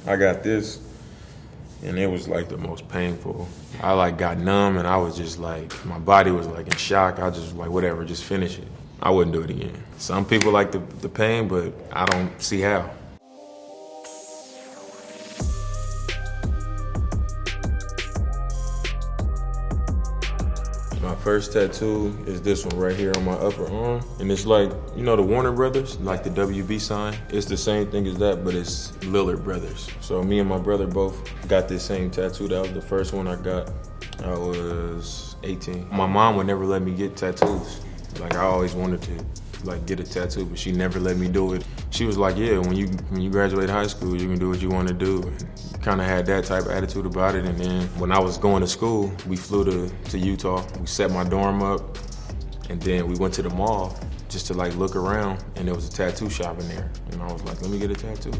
I got this, and it was like the most painful. I like got numb, and I was just like, my body was like in shock. I just like, whatever, just finish it. I wouldn't do it again. Some people like the pain, but I don't see how. My first tattoo is this one right here on my upper arm. And it's like, you know the Warner Brothers, like the WB sign? It's the same thing as that, but it's Lillard Brothers. So me and my brother both got this same tattoo. That was the first one I got. I was 18. My mom would never let me get tattoos. Like I always wanted to like get a tattoo, but she never let me do it. She was like, yeah, when you graduate high school, you can do what you want to do. Kind of had that type of attitude about it. And then when I was going to school, we flew to Utah. We set my dorm up, and then we went to the mall just to like look around, and there was a tattoo shop in there. And I was like, let me get a tattoo.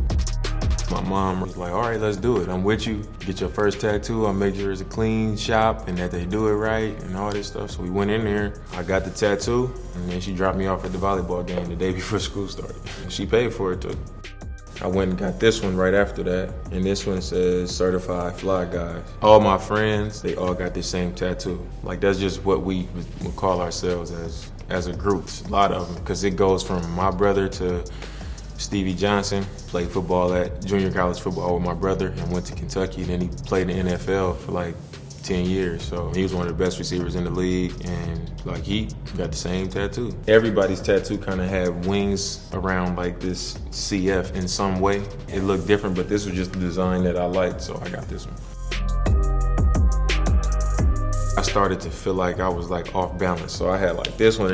My mom was like, all right, let's do it. I'm with you. Get your first tattoo. I'll make sure it's a clean shop and that they do it right and all this stuff. So we went in there. I got the tattoo, and then she dropped me off at the volleyball game the day before school started. She paid for it too. I went and got this one right after that, and this one says Certified Fly Guys. All my friends, they all got the same tattoo. Like that's just what we would call ourselves as a group. A lot of them, because it goes from my brother to Stevie Johnson, played football at junior college football with my brother and went to Kentucky. Then he played in the NFL for like 10 years. So he was one of the best receivers in the league, and like he got the same tattoo. Everybody's tattoo kind of had wings around like this CF in some way. It looked different, but this was just the design that I liked, so I got this one. I started to feel like I was like off balance. So I had like this one,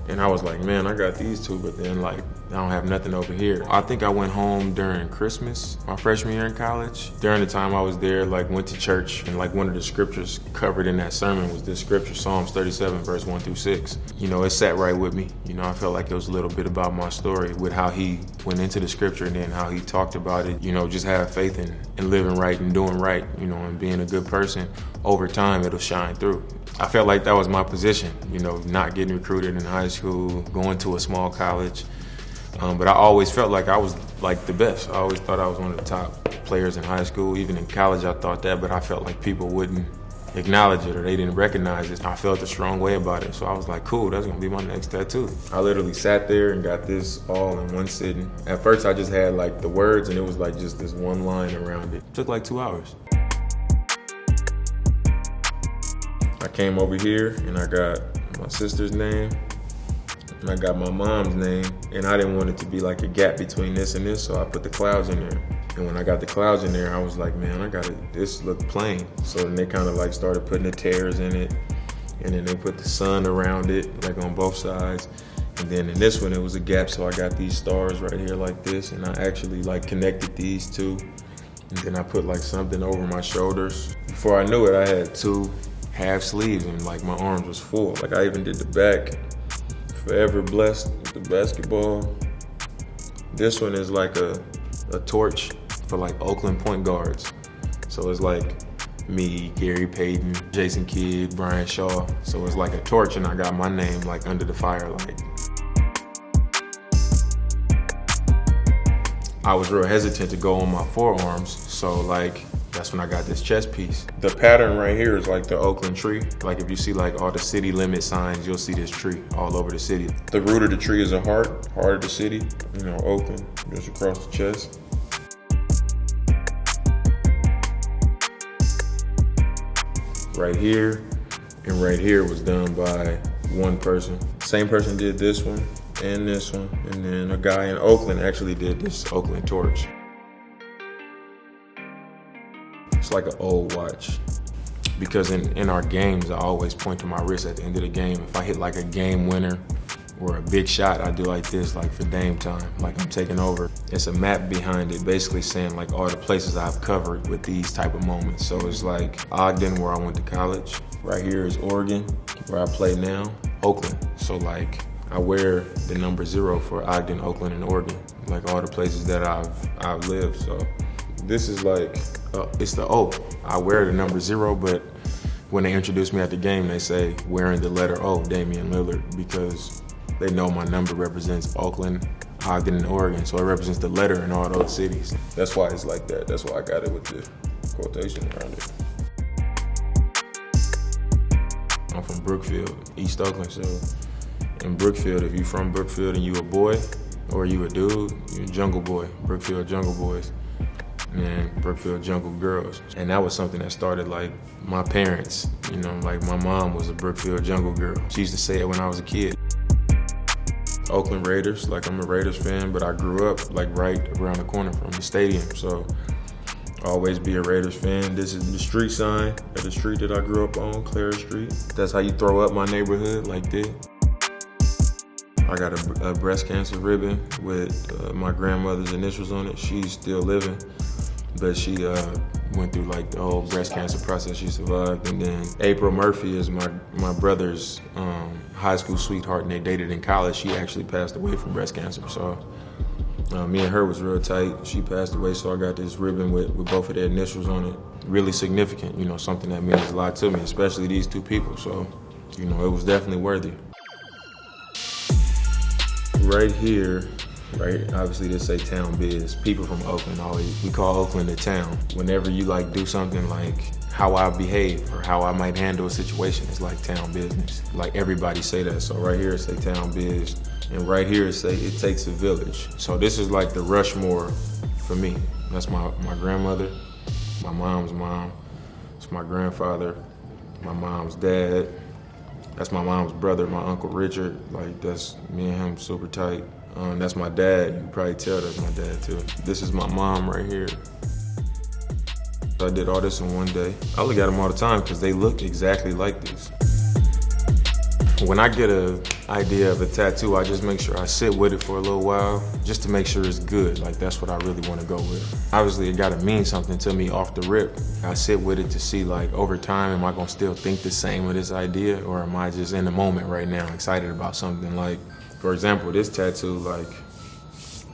and I was like, man, I got these two, but then like I don't have nothing over here. I think I went home during Christmas, my freshman year in college. During the time I was there, like went to church, and like one of the scriptures covered in that sermon was this scripture, Psalms 37, verse 1-6. You know, it sat right with me. You know, I felt like it was a little bit about my story with how he went into the scripture and then how he talked about it. You know, just have faith in living right and doing right, you know, and being a good person. Over time, it'll shine through. I felt like that was my position, you know, not getting recruited in high school, going to a small college. But I always felt like I was like the best. I always thought I was one of the top players in high school. Even in college, I thought that, but I felt like people wouldn't acknowledge it or they didn't recognize it. I felt a strong way about it. So I was like, cool, that's gonna be my next tattoo. I literally sat there and got this all in one sitting. At first, I just had like the words, and it was like just this one line around it. It took like 2 hours. I came over here and I got my sister's name and I got my mom's name, and I didn't want it to be like a gap between this and this, so I put the clouds in there. And when I got the clouds in there, I was like, man, this look plain. So then they kind of like started putting the tears in it, and then they put the sun around it, like on both sides. And then in this one, it was a gap, so I got these stars right here like this, and I actually like connected these two. And then I put like something over my shoulders. Before I knew it, I had 2 half sleeves, and like my arms was full. Like I even did the back. Forever blessed with the basketball. This one is like a torch for like Oakland point guards. So it's like me, Gary Payton, Jason Kidd, Brian Shaw. So it's like a torch, and I got my name like under the firelight. I was real hesitant to go on my forearms, so like that's when I got this chest piece. The pattern right here is like the Oakland tree. Like if you see like all the city limit signs, you'll see this tree all over the city. The root of the tree is a heart of the city, you know, Oakland, just across the chest. Right here and right here was done by one person. Same person did this one and this one, and then a guy in Oakland actually did this Oakland torch. It's like an old watch, because in our games, I always point to my wrist at the end of the game. If I hit like a game winner or a big shot, I do like this, like for Dame time, like I'm taking over. It's a map behind it, basically saying like all the places I've covered with these type of moments. So it's like Ogden, where I went to college. Right here is Oregon, where I play now. Oakland, so like I wear the number 0 for Ogden, Oakland, and Oregon, like all the places that I've lived. So this is like, it's the O. I wear the number 0, but when they introduce me at the game, they say wearing the letter O, Damian Lillard, because they know my number represents Oakland, Ogden and Oregon, so it represents the letter in all those cities. That's why it's like that. That's why I got it with the quotation around it. I'm from Brookfield, East Oakland, so in Brookfield, if you from Brookfield and you a boy, or you a dude, you a jungle boy, Brookfield Jungle Boys, and Brookfield Jungle Girls. And that was something that started like my parents, you know, like my mom was a Brookfield Jungle Girl. She used to say it when I was a kid. Oakland Raiders, like I'm a Raiders fan, but I grew up like right around the corner from the stadium, so I'll always be a Raiders fan. This is the street sign of the street that I grew up on, Clara Street. That's how you throw up my neighborhood, like this. I got a breast cancer ribbon with my grandmother's initials on it. She's still living, but she went through like the whole breast cancer process. She survived. And then April Murphy is my brother's high school sweetheart, and they dated in college. She actually passed away from breast cancer. So me and her was real tight. She passed away, so I got this ribbon with both of their initials on it. Really significant, you know, something that means a lot to me, especially these two people. So, you know, it was definitely worthy. Right here, right, obviously this say town biz. People from Oakland we call Oakland a town. Whenever you like do something like how I behave or how I might handle a situation, it's like town business. Like everybody say that. So right here it say town biz, and right here it say it takes a village. So this is like the Rushmore for me. That's my grandmother, my mom's mom. It's my grandfather, my mom's dad. That's my mom's brother, my Uncle Richard. Like, that's me and him super tight. That's my dad. You can probably tell that's my dad too. This is my mom right here. I did all this in one day. I look at them all the time because they look exactly like this. When I get an idea of a tattoo, I just make sure I sit with it for a little while just to make sure it's good. Like, that's what I really want to go with. Obviously, it got to mean something to me off the rip. I sit with it to see, like, over time, am I going to still think the same with this idea, or am I just in the moment right now excited about something? Like, for example, this tattoo, like,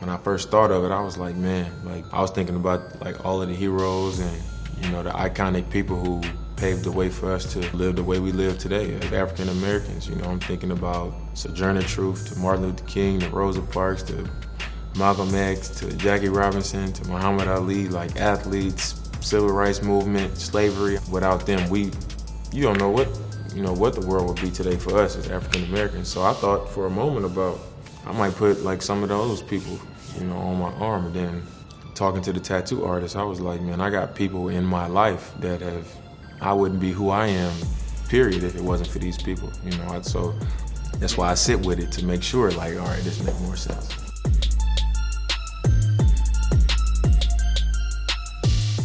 when I first thought of it, I was like, man, like, I was thinking about, like, all of the heroes and, you know, the iconic people who paved the way for us to live the way we live today as African Americans. You know, I'm thinking about Sojourner Truth, to Martin Luther King, to Rosa Parks, to Malcolm X, to Jackie Robinson, to Muhammad Ali, like athletes, civil rights movement, slavery. Without them, you don't know what the world would be today for us as African Americans. So I thought for a moment about, I might put like some of those people, you know, on my arm. And then talking to the tattoo artist, I was like, man, I got people in my life that I wouldn't be who I am, period, if it wasn't for these people, you know. So that's why I sit with it to make sure, like, all right, this makes more sense.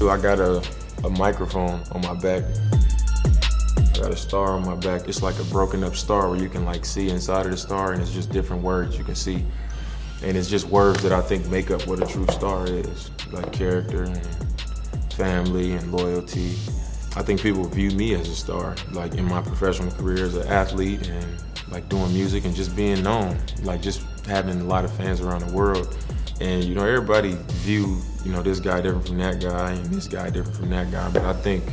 I got a microphone on my back. I got a star on my back. It's like a broken up star where you can like see inside of the star, and it's just different words you can see. And it's just words that I think make up what a true star is, like character and family and loyalty. I think people view me as a star, like in my professional career as an athlete and like doing music and just being known, like just having a lot of fans around the world. And you know, everybody view, you know, this guy different from that guy and this guy different from that guy. But I think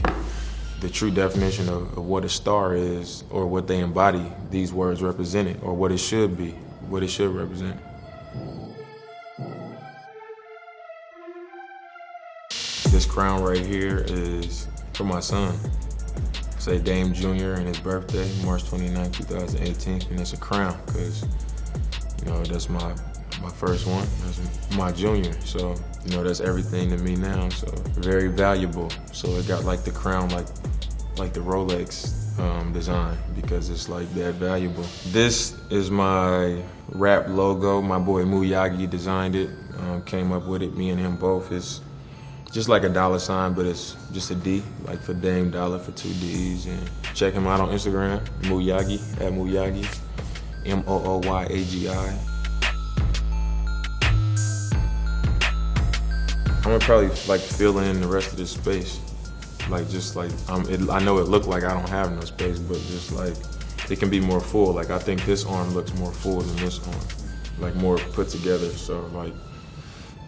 the true definition of what a star is, or what they embody, these words represent it, or what it should be, what it should represent. This crown right here is for my son. Say Dame Jr. and his birthday, March 29, 2018, and it's a crown because, you know, that's my first one. That's my junior, so, you know, that's everything to me now, so very valuable. So it got like the crown, like the Rolex design, because it's like that valuable. This is my rap logo. My boy Muyagi designed it, came up with it, me and him both. It's just like a $, but it's just a D, like for Dame Dollar, for 2 Ds. And check him out on Instagram, Muyagi, at Muyagi, Mooyagi. I'm gonna probably like fill in the rest of this space. Like just like, I know it looked like I don't have no space, but just like, it can be more full. Like I think this arm looks more full than this arm, like more put together. So like,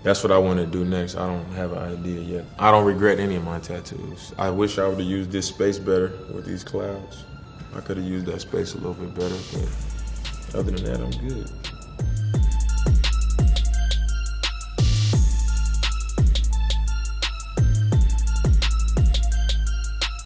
that's what I want to do next. I don't have an idea yet. I don't regret any of my tattoos. I wish I would have used this space better with these clouds. I could have used that space a little bit better, but other than that, I'm good.